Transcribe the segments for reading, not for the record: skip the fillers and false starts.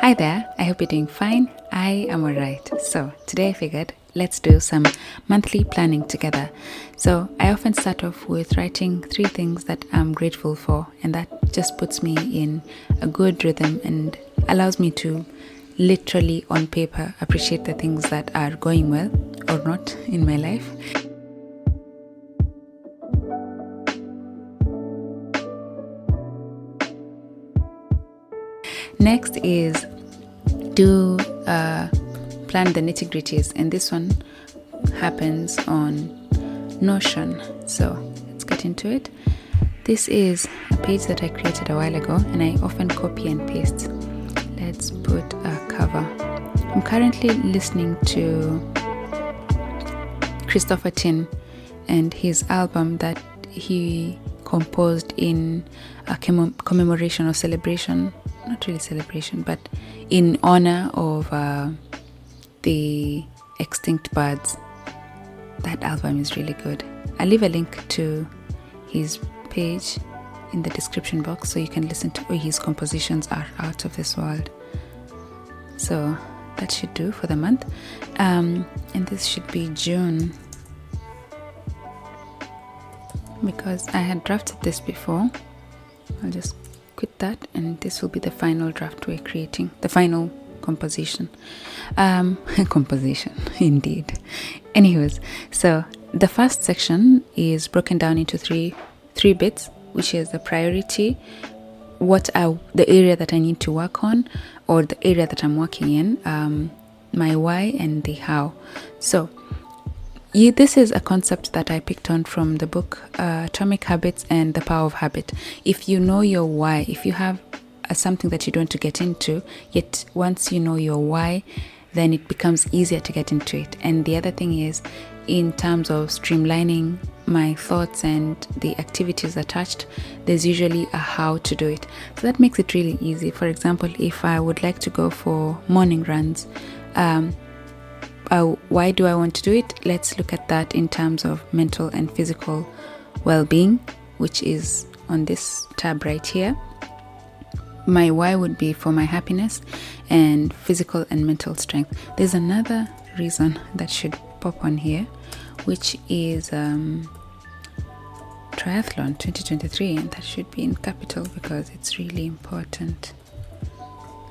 Hi there, I hope you're doing fine. I am alright. So, today I figured let's do some monthly planning together. So, I often start off with writing 3 things that I'm grateful for, and that just puts me in a good rhythm and allows me to literally on paper appreciate the things that are going well or not in my life. Next is do plan the nitty gritties, and this one happens on Notion. So let's get into it. This is a page that I created a while ago, and I often copy and paste. Let's put a cover. I'm currently listening to Christopher Tin and his album that he composed in a commemoration or celebration, not really celebration, but in honor of the extinct birds. That album is really good. I'll leave a link to his page in the description box so you can listen to his compositions are out of this world. So that should do for the month. And this should be June, because I had drafted this before. I'll just quit that, and this will be the final draft we're creating, the final composition. Composition, indeed. Anyways, so the first section is broken down into three bits, which is the priority, what are the area that I need to work on, or the area that I'm working in, my why, and the how. So this is a concept that I picked on from the book Atomic Habits and the Power of Habit. If you know your why, if you have something that you don't want to get into, yet once you know your why, then it becomes easier to get into it. And the other thing is, in terms of streamlining my thoughts and the activities attached, there's usually a how to do it. So that makes it really easy. For example, if I would like to go for morning runs, why do I want to do it? Let's look at that in terms of mental and physical well-being, which is on this tab right here. My why would be for my happiness and physical and mental strength. There's another reason that should pop on here, which is triathlon 2023, and that should be in capital because it's really important.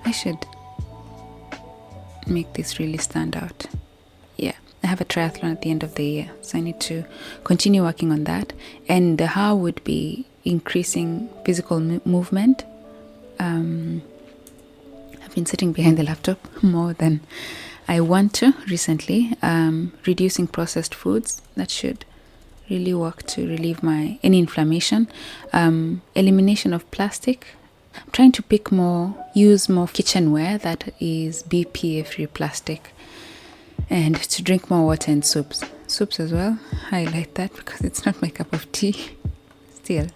I should make this really stand out. Yeah, I have a triathlon at the end of the year, so I need to continue working on that. And the how would be increasing physical movement. I've been sitting behind the laptop more than I want to recently. Reducing processed foods, that should really work to relieve any inflammation. Elimination of plastic. I'm trying to use more kitchenware that is BPA-free plastic, and to drink more water and soups as well. Highlight that because it's not my cup of tea. Still,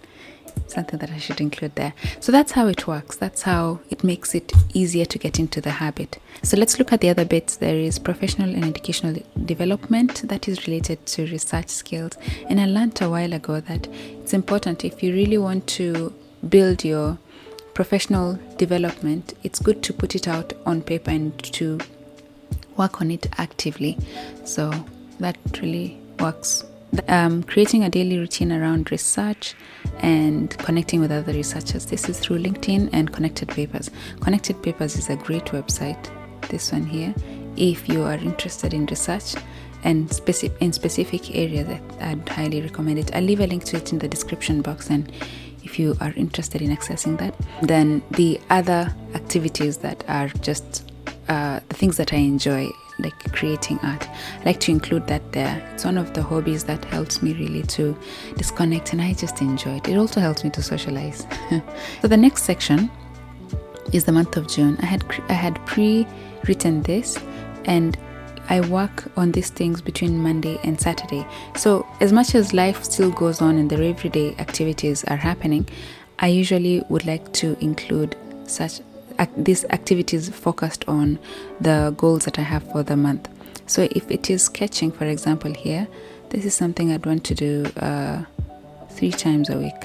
something that I should include there. So that's how it works. That's how it makes it easier to get into the habit. So let's look at the other bits. There is professional and educational development that is related to research skills. And I learned a while ago that it's important, if you really want to build your professional development, it's good to put it out on paper and to work on it actively. So that really works. Creating a daily routine around research and connecting with other researchers. This is through LinkedIn and Connected Papers. Connected Papers is a great website, this one here, if you are interested in research and in specific areas. I'd highly recommend it. I'll leave a link to it in the description box, and if you are interested in accessing that. Then the other activities that are just the things that I enjoy, like creating art, I like to include that there. It's one of the hobbies that helps me really to disconnect, and I just enjoy it. It also helps me to socialize. So the next section is the month of June. I had pre-written this, and I work on these things between Monday and Saturday. So as much as life still goes on and the everyday activities are happening, I usually would like to include these activities focused on the goals that I have for the month. So if it is sketching, for example, here, this is something I'd want to do 3 times a week.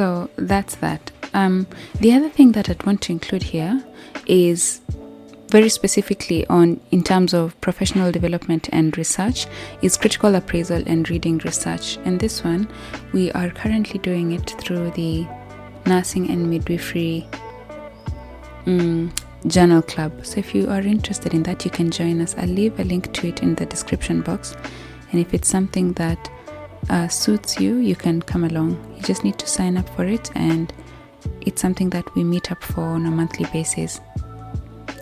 So that's that. The other thing that I'd want to include here is very specifically in terms of professional development and research is critical appraisal and reading research. And this one, we are currently doing it through the Nursing and Midwifery Journal Club. So if you are interested in that, you can join us. I'll leave a link to it in the description box. And if it's something that suits you, you can come along. You just need to sign up for it, and it's something that we meet up for on a monthly basis.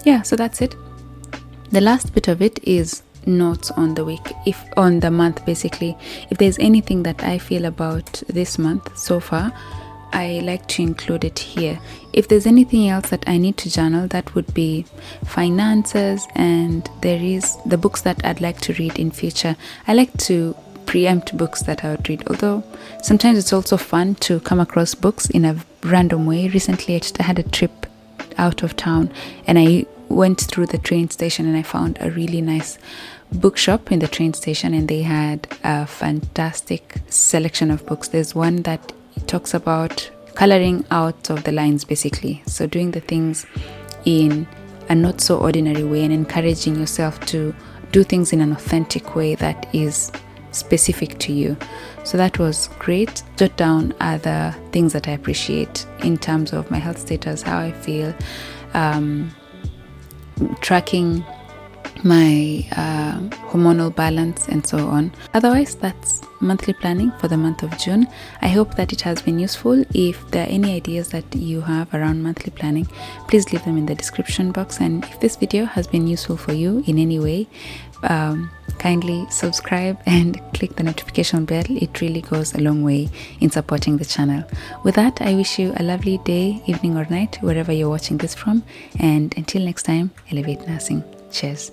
Yeah, so that's it. The last bit of it is notes on the week, if on the month basically. If there's anything that I feel about this month so far, I like to include it here. If there's anything else that I need to journal, that would be finances, and there is the books that I'd like to read in future. I like to preempt books that I would read, although sometimes it's also fun to come across books in a random way. Recently I had a trip out of town, and I went through the train station and I found a really nice bookshop in the train station, and they had a fantastic selection of books. There's one that talks about coloring out of the lines, basically, so doing the things in a not so ordinary way and encouraging yourself to do things in an authentic way that is specific to you. So that was great. Jot down other things that I appreciate in terms of my health status, how I feel, tracking my hormonal balance, and so on. Otherwise, that's monthly planning for the month of June. I hope that it has been useful. If there are any ideas that you have around monthly planning, please leave them in the description box. And if this video has been useful for you in any way, kindly subscribe and click the notification bell. It really goes a long way in supporting the channel. With that, I wish you a lovely day, evening, or night, wherever you're watching this from. And until next time, elevate nursing. Cheers.